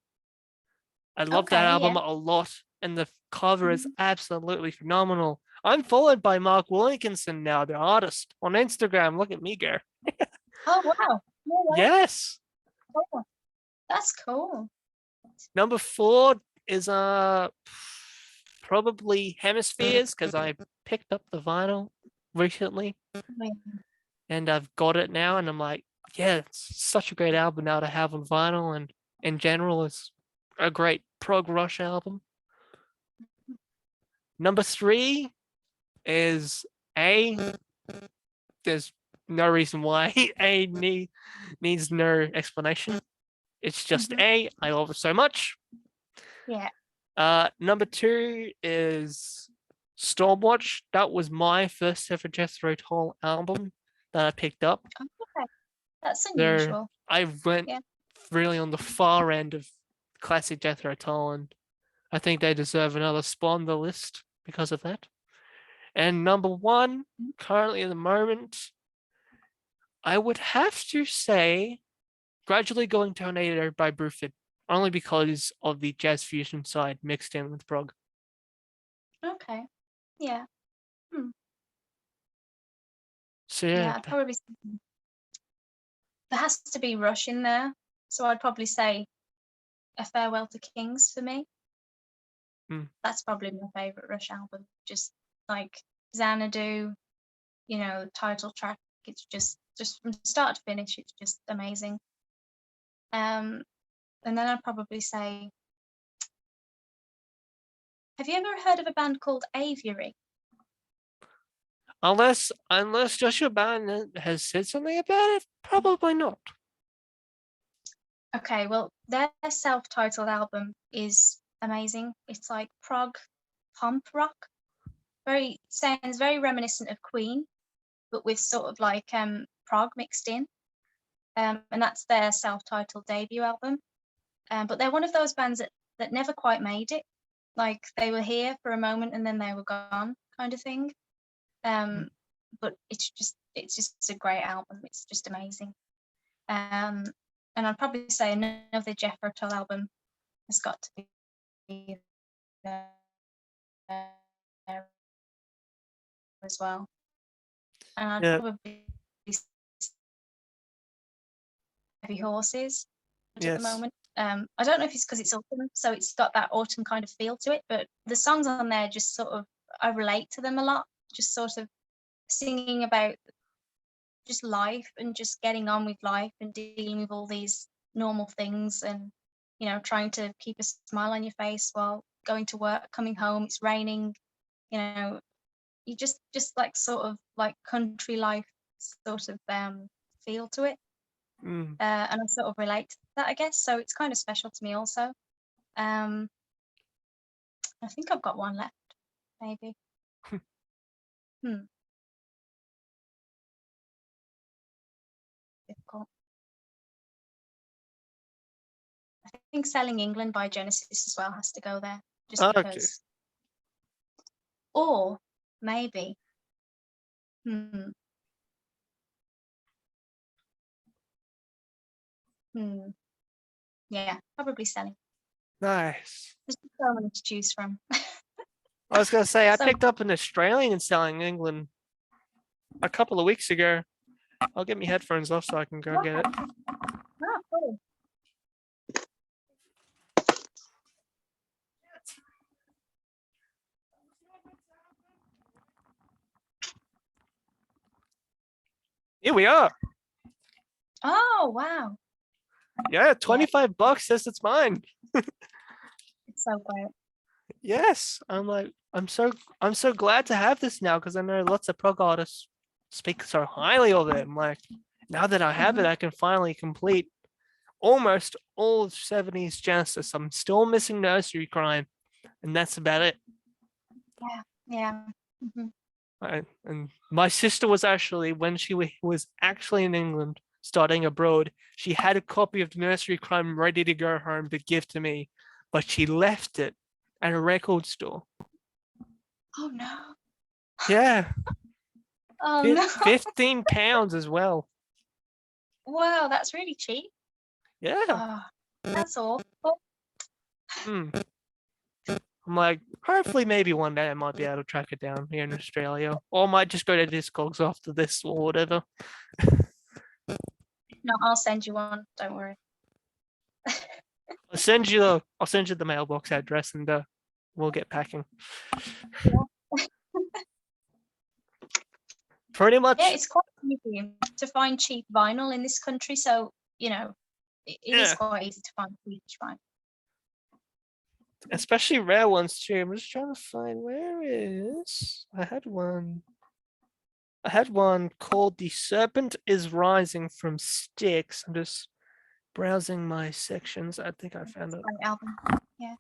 S1: I love that
S2: Okay,
S1: album
S2: yeah.
S1: a lot, and the cover is absolutely phenomenal. I'm followed by Mark Wilkinson now, the artist, on Instagram. Look at me go.
S2: Oh wow. No way.
S1: Yes.
S2: cool. That's cool.
S1: Number 4 is probably Hemispheres, because I picked up the vinyl recently and I've got it now, and I'm like, yeah, it's such a great album now to have on vinyl, and in general, it's a great prog rock album. Number 3 is A. There's no reason why A needs no explanation. It's just A. I love it so much.
S2: Yeah.
S1: Number 2 is Stormwatch. That was my first ever Jethro Tull album that I picked up.
S2: Okay. That's unusual.
S1: I went really on the far end of classic Jethro Tull, and I think they deserve another spot on the list because of that. And number 1, currently at the moment, I would have to say Gradually Going Tornado by Bruford, only because of the jazz fusion side mixed in with prog.
S2: Okay. Yeah.
S1: So
S2: Yeah, I'd probably there has to be Rush in there, so I'd probably say A Farewell to Kings for me. That's probably my favorite Rush album. Just like Xanadu, title track. It's just from start to finish, it's just amazing. And then I'd probably say, have you ever heard of a band called Aviary?
S1: Unless Joshua Barron has said something about it, probably not.
S2: Okay, well, their self-titled is amazing. It's like prog punk rock. Sounds very reminiscent of Queen, but with sort of like prog mixed in. And that's their self-titled debut album. But they're one of those bands that never quite made it. Like they were here for a moment and then they were gone, kind of thing. But it's just a great album. It's just amazing. And I'd probably say another Jethro Tull album has got to be there as well. And I'd probably say Heavy Horses at the moment. I don't know if it's because it's autumn, so it's got that autumn kind of feel to it, but the songs on there just sort of, I relate to them a lot, just sort of singing about just life and just getting on with life and dealing with all these normal things and, trying to keep a smile on your face while going to work, coming home, it's raining, you just like sort of like country life sort of feel to it. And I sort of relate to that, I guess. So it's kind of special to me also. I think I've got one left, maybe. Difficult. I think Selling England by Genesis as well has to go there, just because. Or maybe. Yeah, probably Selling.
S1: Nice.
S2: There's so many to choose from.
S1: I was gonna say I picked up an Australian Selling England a couple of weeks ago. I'll get my headphones off so I can go get it.
S2: Oh, cool.
S1: Here we are.
S2: Oh, wow.
S1: Yeah, $25 says it's mine.
S2: It's so great.
S1: Yes, I'm so glad to have this now because I know lots of prog artists speak so highly of it. I'm like, now that I have it, I can finally complete almost all of 70s Genesis. I'm still missing Nursery Crime, and that's about it.
S2: Yeah.
S1: And my sister was actually, when she was actually in England studying abroad, she had a copy of Nursery Crime ready to go home to give to me, but she left it at a record store.
S2: Oh no.
S1: Yeah.
S2: Oh no.
S1: £15 as well.
S2: Wow, that's really cheap.
S1: Yeah.
S2: Oh, that's awful.
S1: I'm like, hopefully maybe one day I might be able to track it down here in Australia. Or I might just go to Discogs after this or whatever.
S2: No, I'll send you one. Don't worry.
S1: I'll send you the mailbox address, and we'll get packing. Pretty much.
S2: Yeah, it's quite easy to find cheap vinyl in this country, so it is quite easy to find cheap vinyl.
S1: Especially rare ones too. I'm just trying to find where is. I had one called "The Serpent Is Rising" from Styx. I'm just browsing my sections. I think I found it.
S2: Album. Yeah.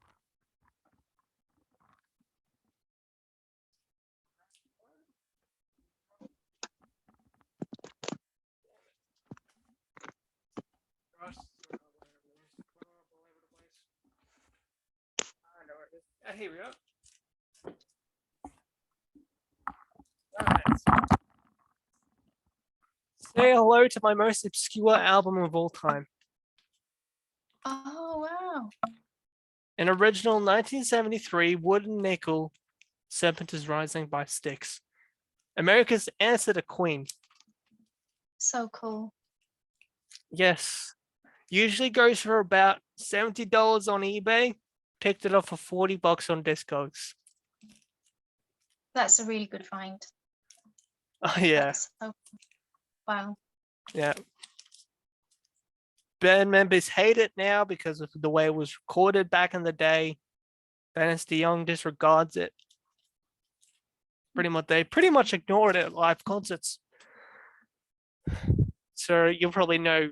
S1: Here we go. Right. Say hello to my most obscure album of all time.
S2: Oh wow.
S1: An original 1973 wooden nickel, "Serpent Is Rising" by Styx. America's answer to Queen.
S2: So cool.
S1: Yes. Usually goes for about $70 on eBay. Picked it up for $40 on Discogs.
S2: That's a really good find.
S1: Oh yeah.
S2: Wow.
S1: Yeah. Band members hate it now because of the way it was recorded back in the day. Dennis DeYoung disregards it. They pretty much ignored it at live concerts. So you'll probably know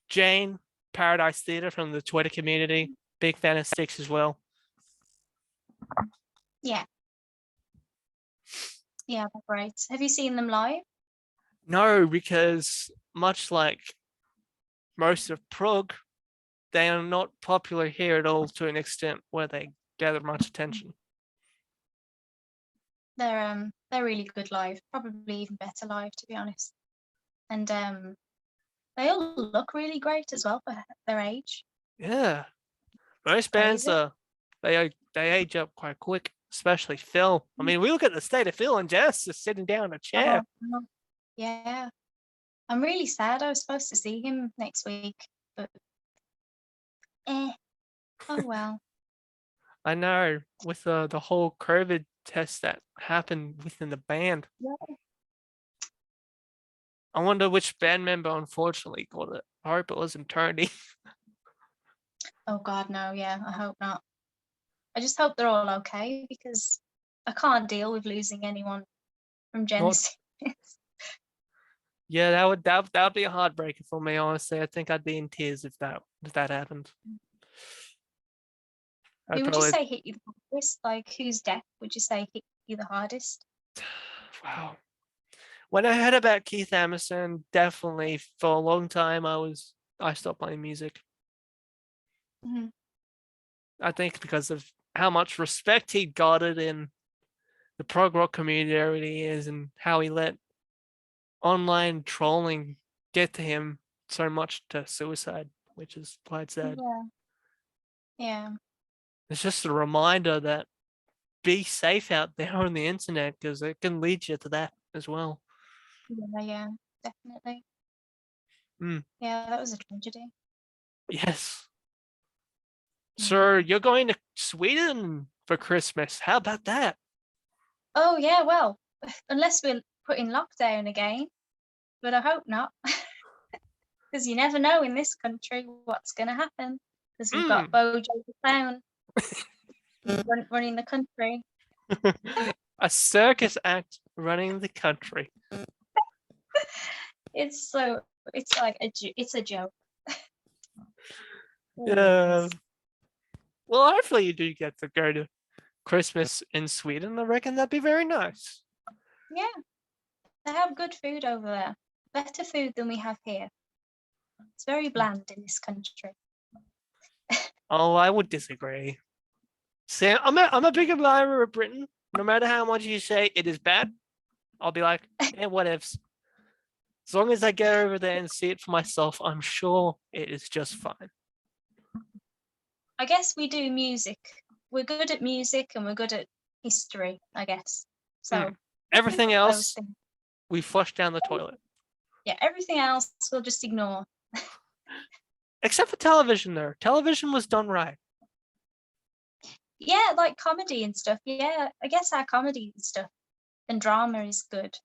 S1: Jane, Paradise Theatre from the Twitter community. Big fan of Styx as well.
S2: Yeah. Yeah, great. Have you seen them live?
S1: No, because much like most of Prog, they are not popular here at all to an extent where they gather much attention.
S2: They're really good live, probably even better live, to be honest. And they all look really great as well for their age.
S1: Yeah, most bands they age up quite quick, especially Phil. I mean, we look at the state of Phil and Jess just sitting down in a chair.
S2: Yeah, I'm really sad. I was supposed to see him next week, but oh well.
S1: I know, with the whole COVID test that happened within the band.
S2: Yeah.
S1: I wonder which band member unfortunately got it. I hope it wasn't Tony.
S2: Oh God, no. Yeah, I hope not. I just hope they're all okay, because I can't deal with losing anyone from Genesis.
S1: Yeah, that would be a heartbreaker for me, honestly. I think I'd be in tears if that happened.
S2: Who would you say hit you the hardest? Like, whose death would you say hit you the hardest?
S1: Wow. When I heard about Keith Emerson, definitely for a long time I stopped playing music.
S2: Mm-hmm.
S1: I think because of how much respect he got it in the prog rock community is, and how he let online trolling get to him so much to suicide, which is quite sad.
S2: Yeah.
S1: It's just a reminder that be safe out there on the internet, because it can lead you to that as well.
S2: Yeah, definitely.
S1: Mm.
S2: Yeah, that was a tragedy.
S1: Yes. So you're going to Sweden for Christmas. How about that?
S2: Oh yeah, well, unless we're put in lockdown again, but I hope not, because you never know in this country what's going to happen, because we've got Bojo the Clown running the country.
S1: A circus act running the country.
S2: It's like it's a joke.
S1: Yeah. Well, hopefully you do get to go to Christmas in Sweden. I reckon that'd be very nice.
S2: Yeah, they have good food over there. Better food than we have here. It's very bland in this country.
S1: Oh, I would disagree. See, I'm a big admirer of Britain. No matter how much you say it is bad, I'll be like, yeah, whatevs. As long as I get over there and see it for myself, I'm sure it is just fine.
S2: I guess we do music. We're good at music and we're good at history, I guess. So
S1: everything else, we flush down the toilet.
S2: Yeah, everything else we'll just ignore.
S1: Except for television, though. Television was done right.
S2: Yeah, like comedy and stuff. Yeah, I guess our comedy and stuff and drama is good.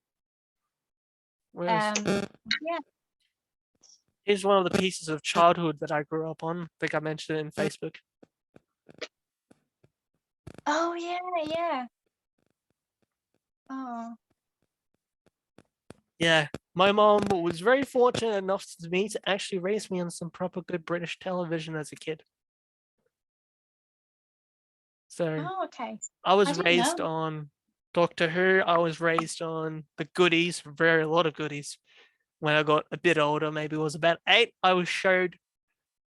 S1: Whereas
S2: Yeah.
S1: here's one of the pieces of childhood that I grew up on. I think I mentioned it in Facebook.
S2: Oh yeah, yeah. Oh.
S1: Yeah, my mom was very fortunate enough to me to actually raise me on some proper good British television as a kid. So
S2: Oh, okay.
S1: I
S2: I
S1: was
S2: didn't
S1: raised
S2: know.
S1: on Doctor Who. I was raised on the goodies, a lot of goodies. When I got a bit older, maybe it was about 8, I was showed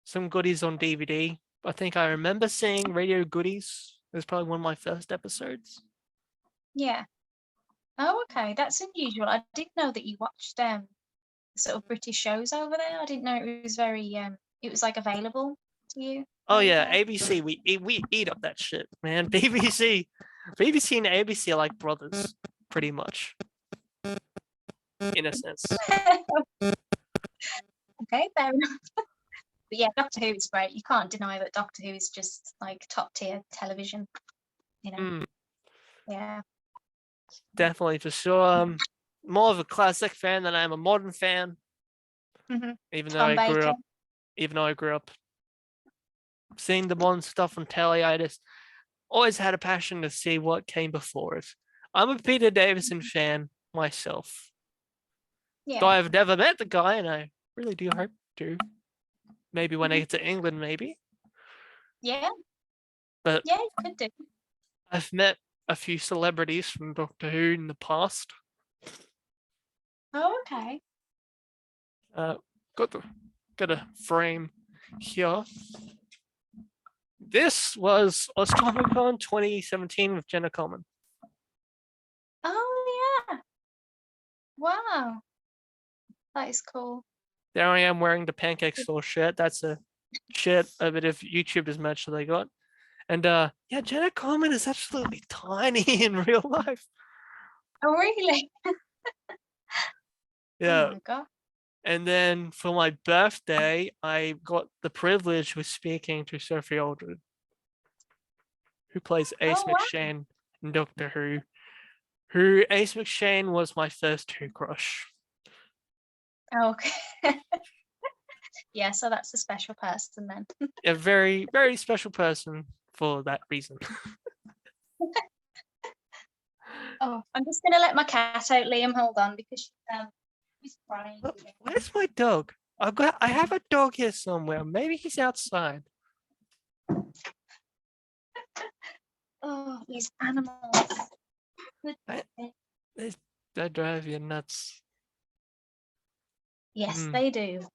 S1: some goodies on DVD. I think I remember seeing Radio Goodies. It was probably one of my first episodes.
S2: Yeah. Oh, okay. That's unusual. I didn't know that you watched sort of British shows over there. I didn't know it was very it was like available to you.
S1: Oh yeah, ABC. We eat up that shit, man. BBC and ABC are like brothers, pretty much, in a sense.
S2: Okay, fair enough. But yeah, Doctor Who is great. You can't deny that Doctor Who is just like top tier television. You know. Yeah.
S1: Definitely, for sure. More of a classic fan than I am a modern fan. Even though I grew up seeing the modern stuff on telly, I just always had a passion to see what came before it. I'm a Peter Davison fan myself.
S2: Yeah.
S1: Though I've never met the guy, and I really do hope to. Maybe when I get to England, maybe.
S2: Yeah.
S1: But
S2: yeah, you could do.
S1: I've met a few celebrities from Doctor Who in the past.
S2: Oh, okay.
S1: Got a frame here. This was Comic-Con 2017 with Jenna Coleman.
S2: Oh yeah. Wow. That is cool.
S1: There I am wearing the Pancake Store shirt. That's a bit of YouTubers merch that they got. And yeah, Jenna Coleman is absolutely tiny in real life.
S2: Oh really?
S1: Yeah.
S2: Oh my god.
S1: And then for my birthday, I got the privilege of speaking to Sophie Aldred, who plays Ace McShane in Doctor Who. Ace McShane was my first Who crush.
S2: Okay. Yeah, so that's a special person then.
S1: A very, very special person for that reason.
S2: Oh, I'm just gonna let my cat out, Liam. Hold on, because she's crying.
S1: Where's my dog? I have a dog here somewhere. Maybe he's outside.
S2: Oh, these animals.
S1: They drive you nuts.
S2: Yes, they do.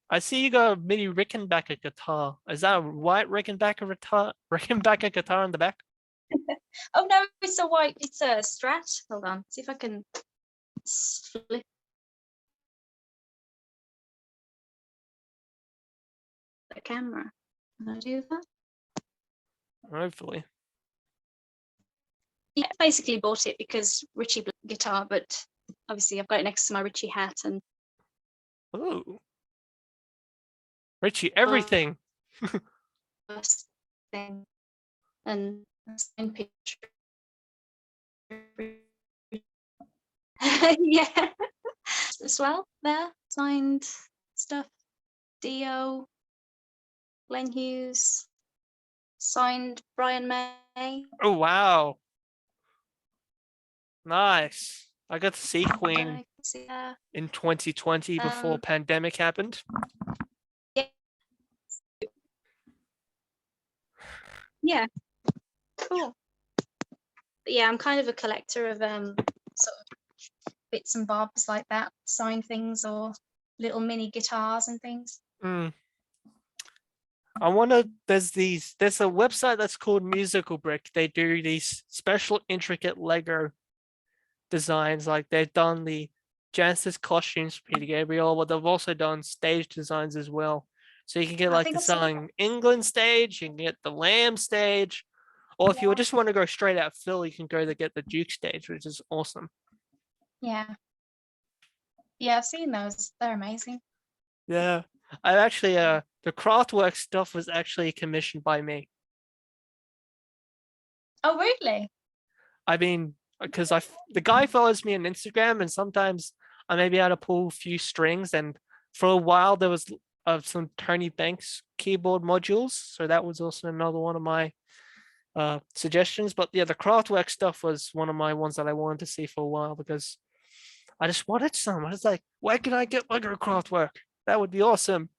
S1: I see you got a mini Rickenbacker guitar. Is that a white Rickenbacker guitar in the back?
S2: Oh no, it's a Strat. Hold on, see if I can flip the camera. Can I do that?
S1: Hopefully.
S2: Yeah, basically bought it because Richie guitar, but obviously I've got it next to my Richie hat and.
S1: Ooh. Richie, everything.
S2: Thing and sign picture. Yeah, as well there signed stuff. Dio, Glenn Hughes, signed Brian May.
S1: Oh wow, nice. I got to see Queen in 2020 before pandemic happened.
S2: Yeah, cool. But yeah, I'm kind of a collector of sort of bits and bobs like that, signed things or little mini guitars and things.
S1: There's a website that's called Musical Brick. They do these special intricate Lego designs. Like they've done the Genesis costumes for Peter Gabriel, but they've also done stage designs as well. So you can get like the Selling England stage, you can get the Lamb stage, or if you just want to go straight out Phil, you can go to get the Duke stage, which is awesome.
S2: Yeah. Yeah, I've seen those. They're amazing.
S1: Yeah. I actually the Kraftwerk stuff was actually commissioned by me.
S2: Oh, really?
S1: I mean, because the guy follows me on Instagram, and sometimes I may be able to pull a few strings. And for a while, there was some Tony Banks keyboard modules, so that was also another one of my suggestions. But yeah, the Kraftwerk stuff was one of my ones that I wanted to see for a while because I just wanted some. I was like, where can I get Lego Kraftwerk? That would be awesome.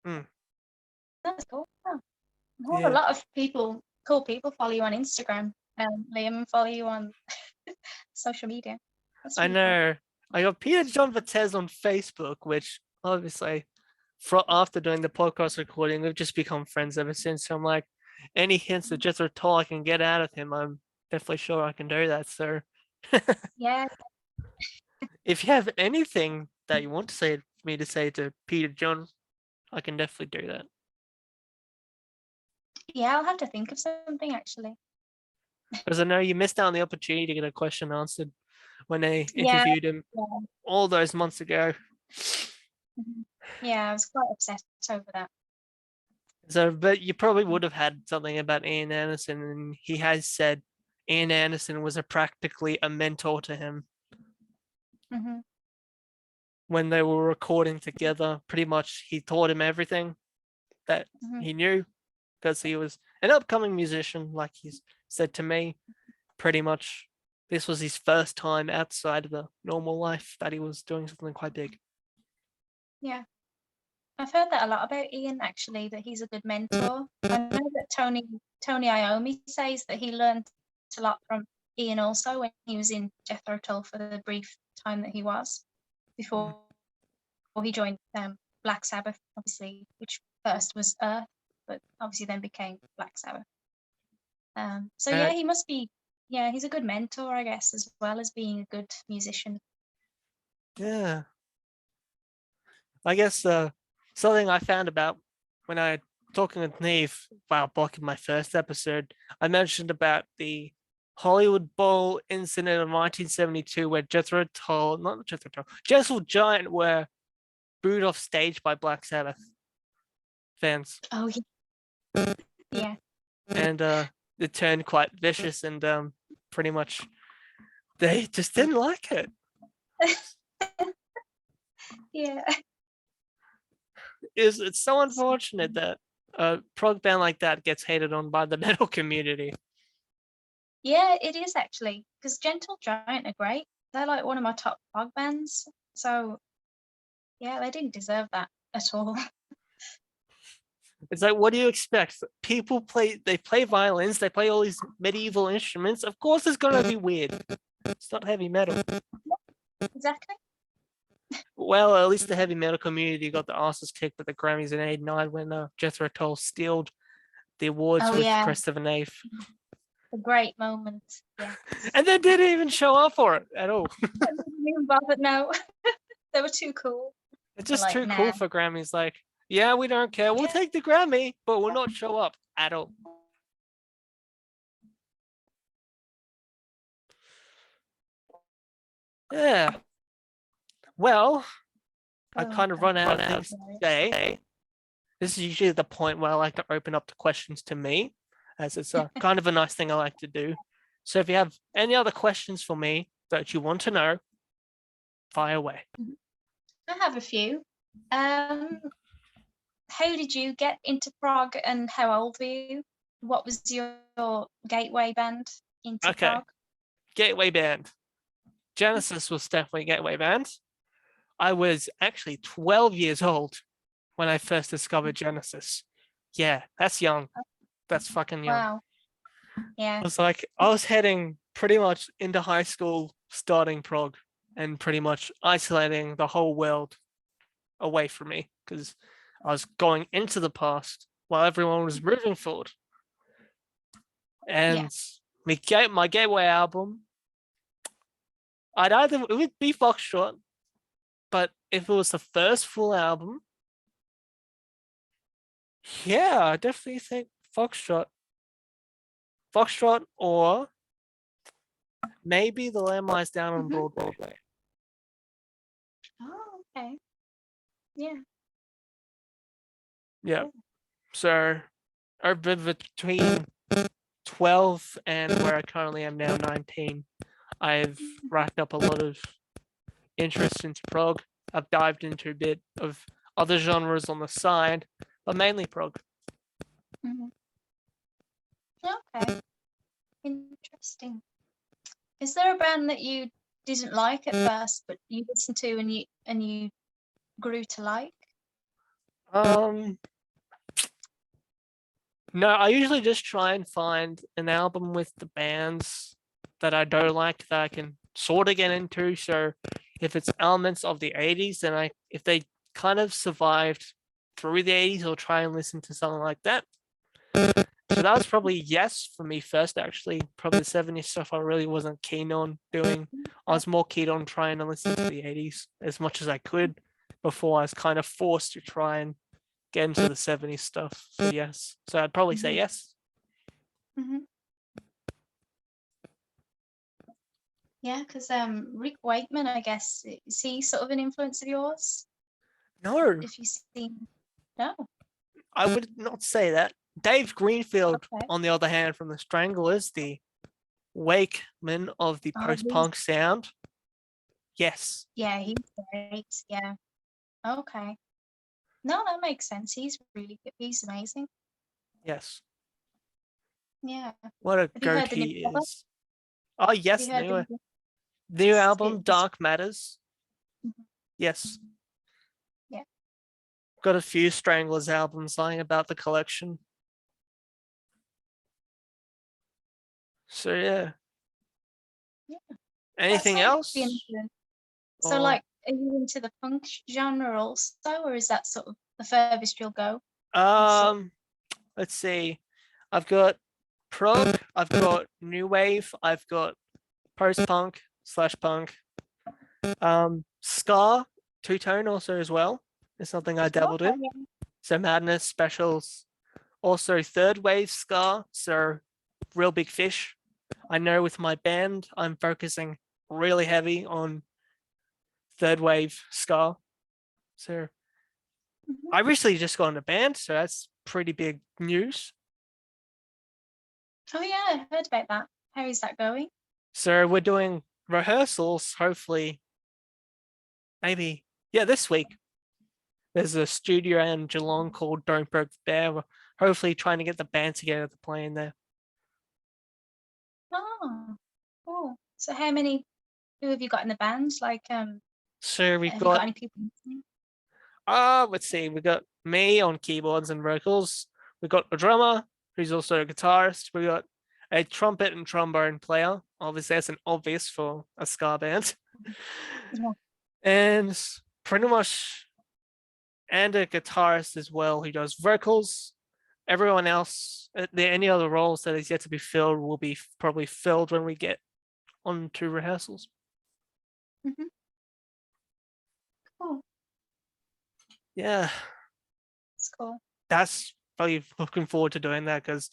S1: Mm,
S2: That's cool. Oh, I have a
S1: yeah,
S2: lot of cool people follow you on Instagram. Liam, and follow you on social media. That's
S1: I
S2: really cool.
S1: know. I got Peter John Vitez on Facebook, which obviously, after doing the podcast recording, we've just become friends ever since. So I'm like, any hints that just a I can get out of him, I'm definitely sure I can do that. So
S2: Yeah,
S1: if you have anything that you want to say me to say to Peter John, I can definitely do that.
S2: yeah, I'll have to think of something actually.
S1: Because I know you missed out on the opportunity to get a question answered when they
S2: Yeah,
S1: interviewed him
S2: yeah,
S1: all those months ago.
S2: yeah. I was quite upset over that.
S1: So, but you probably would have had something about Ian Anderson, and he has said Ian Anderson was practically a mentor to him
S2: Mm-hmm.
S1: when they were recording together. Pretty much, he taught him everything that
S2: Mm-hmm.
S1: he knew because he was an upcoming musician, like he's said to me. Pretty much, this was his first time outside of the normal life that he was doing something quite big.
S2: Yeah, I've heard that a lot about Ian actually. That he's a good mentor. I know that Tony Iommi says that he learned a lot from Ian also when he was in Jethro Tull for the brief time that he was before he joined Black Sabbath, obviously, which first was Earth, but obviously then became Black Sabbath. So yeah, he must be. Yeah, he's a good mentor, I guess, as well as being a good musician.
S1: Yeah, I guess something I found about when I talking with Neve about back in my first episode, I mentioned about the Hollywood Bowl incident of 1972 where Jethro Giant were booed off stage by Black Sabbath fans.
S2: Oh yeah,
S1: And it turned quite vicious and pretty much they just didn't like it.
S2: yeah.
S1: It's so unfortunate that a prog band like that gets hated on by the metal community.
S2: Yeah, it is actually because Gentle Giant are great. They're like one of my top prog bands. So yeah, they didn't deserve that at all.
S1: It's like, what do you expect? People they play violins, they play all these medieval instruments. Of course, it's gonna be weird. It's not heavy metal.
S2: Exactly.
S1: Well, at least the heavy metal community got the asses kicked at the Grammys in '89 when Jethro Tull stealed the awards
S2: Oh
S1: with
S2: yeah,
S1: Crest of a Knave.
S2: a great moment. Yeah.
S1: And they didn't even show up for it at all.
S2: I didn't even bother. No, they were too cool.
S1: It's
S2: They're
S1: just
S2: like,
S1: too
S2: nah.
S1: cool for Grammys. Like, yeah, we don't care. We'll take the Grammy, but we'll not show up at all. Yeah. Well, I
S2: Oh,
S1: kind of run out of things to say. This is usually the point where I like to open up the questions to me, as it's a kind of a nice thing I like to do. So if you have any other questions for me that you want to know, fire away.
S2: I have a few. How did you get into prog and how old were you? What was your gateway band into
S1: Okay,
S2: prog?
S1: Gateway Band. Genesis was definitely Gateway Band. I was actually 12 years old when I first discovered Genesis. Yeah, that's young. That's fucking young.
S2: Wow. Yeah.
S1: I was heading pretty much into high school starting prog and pretty much isolating the whole world away from me because I was going into the past while everyone was moving forward. And my gateway album, it would be Foxtrot, but if it was the first full album, yeah, I definitely think Foxtrot. Foxtrot or Maybe The Lamb Lies Down on
S2: Mhm.
S1: Broadway.
S2: Oh, okay. Yeah.
S1: Yeah.
S2: Cool.
S1: So I've been between 12 and where I currently am now, 19. I've racked up a lot of interest into prog. I've dived into a bit of other genres on the side, but mainly prog.
S2: Mhm. Okay. Interesting. Is there a band that you didn't like at first, but you listened to and you grew to like?
S1: No, I usually just try and find an album with the bands that I don't like that I can sort of get into. So if it's elements of the 80s, then if they kind of survived through the 80s, I'll try and listen to something like that. So that was probably yes for me first, actually. Probably the 70s stuff I really wasn't keen on doing. I was more keen on trying to listen to the 80s as much as I could before I was kind of forced to try and get into the 70s stuff. So yes. So I'd probably say yes.
S2: Mm-hmm. Yeah, because Rick Wakeman, I guess, is he sort of an influence of yours?
S1: No,
S2: If you see, no.
S1: I would not say that. Dave Greenfield,
S2: Okay.
S1: on the other hand, from the Stranglers, the Wakeman of the
S2: Oh,
S1: post-punk sound. Yes.
S2: yeah, he's great. Yeah. Okay. No, that makes sense. He's really good. He's amazing.
S1: Yes.
S2: Yeah.
S1: What a
S2: Have you
S1: goat
S2: heard the new
S1: he
S2: album?
S1: is. Oh
S2: Have
S1: yes,
S2: you heard
S1: new
S2: the
S1: new album,
S2: it's
S1: Dark Matters.
S2: Mhm.
S1: Yes.
S2: Yeah.
S1: Got a few Stranglers albums lying about the collection. So yeah.
S2: Yeah. That's
S1: Anything
S2: like the
S1: else?
S2: influence. So,
S1: Or
S2: like, are you into the punk genre also, or is that sort of the furthest you'll go?
S1: um, let's see. I've got prog, I've got new wave, I've got post-punk slash punk. Ska, two-tone also as well. Is something I dabbled
S2: Okay,
S1: in.
S2: yeah.
S1: So Madness specials. Also third wave ska, so Real Big Fish. I know with my band, I'm focusing really heavy on third wave ska. So
S2: Mhm.
S1: I recently just got in a band, so that's pretty big news.
S2: Oh, yeah, I heard about that. How is that going?
S1: So we're doing rehearsals, hopefully, maybe, yeah, this week. There's a studio in Geelong called Don't Broke the Bear. We're hopefully trying to get the band together to play in there.
S2: Oh, cool. So, who have you got in the band? Like,
S1: So we've
S2: have you got
S1: got
S2: any people listening?
S1: let's see, we got me on keyboards and vocals. We got a drummer who's also a guitarist. We got a trumpet and trombone player. Obviously, that's an obvious for a ska band.
S2: Yeah.
S1: And pretty much, and a guitarist as well who does vocals. Everyone else, any other roles that is yet to be filled will be probably filled when we get onto rehearsals.
S2: Mhm. Cool.
S1: Yeah,
S2: That's cool.
S1: that's probably looking forward to doing that because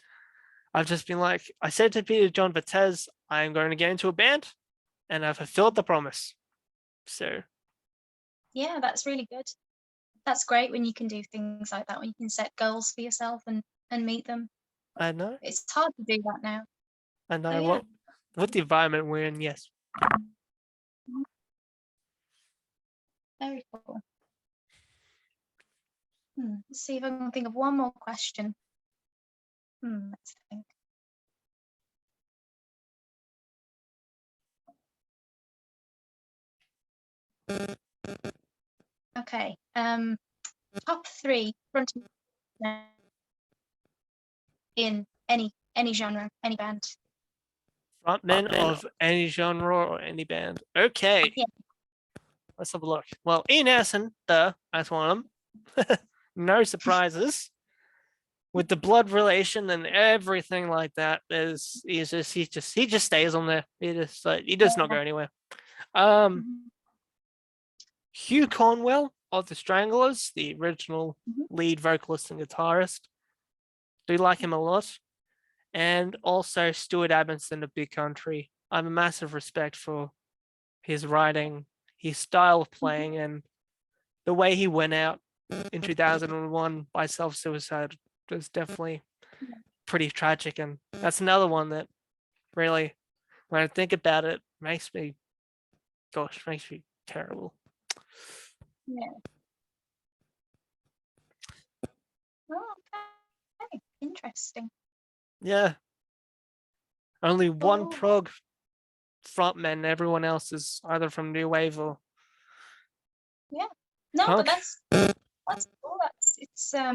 S1: I've just been like, I said to Peter John Vitez, I'm going to get into a band, and I've fulfilled the promise. So
S2: Yeah, that's really good. That's great when you can do things like that, when you can set goals for yourself and meet them.
S1: I know,
S2: It's hard to do that now.
S1: I
S2: So
S1: know
S2: yeah.
S1: what with the environment we're in. Yes,
S2: Mhm. Very cool. Let's see if I can think of one more question. Let's think. Okay. Top three front in any genre, any band.
S1: frontmen of any genre or any band. Okay,
S2: Yeah.
S1: let's have a look. Well, Ian Harrison, that's one of them. No surprises. With the blood relation and everything like that, he just stays on there. He does not go anywhere.
S2: Mhm.
S1: Hugh Conwell of the Stranglers, the original
S2: Mhm.
S1: lead vocalist and guitarist, do like him a lot. And also Stuart Adamson of Big Country. I have a massive respect for his writing, his style of playing, and the way he went out in 2001 by self-suicide was definitely pretty tragic. And that's another one that really, when I think about it, makes me terrible.
S2: Yeah. Oh, okay. Interesting.
S1: Yeah. Only one
S2: Oh.
S1: prog frontman, everyone else is either from new wave or
S2: No,
S1: punk.
S2: but that's cool.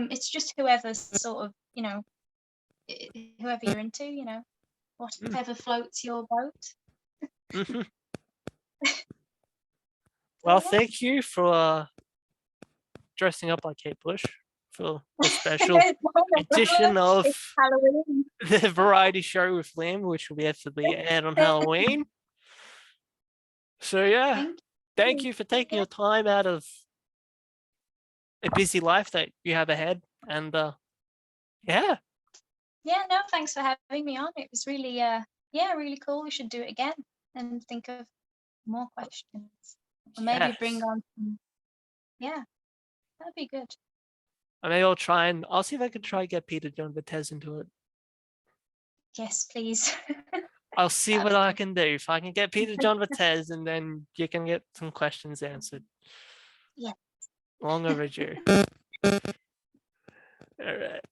S2: It's just whoever's sort of, whoever you're into, whatever floats your boat.
S1: Mhm. Well, thank you for dressing up like Kate Bush for the special edition of
S2: It's Halloween.
S1: the variety show with Liam, which will be actually aired on Halloween. So yeah, thank you for taking your time out of a busy life that you have ahead. And yeah.
S2: Yeah, no, thanks for having me on. It was really really cool. We should do it again and think of more questions. Or maybe bring
S1: Yes.
S2: on some, that'd be good.
S1: Maybe I'll see if I can try and get Peter John Vitez into it.
S2: Yes, please.
S1: I'll see what I can do. If I can get Peter John Vitez, and then you can get some questions answered.
S2: Yeah.
S1: Long overdue. All right.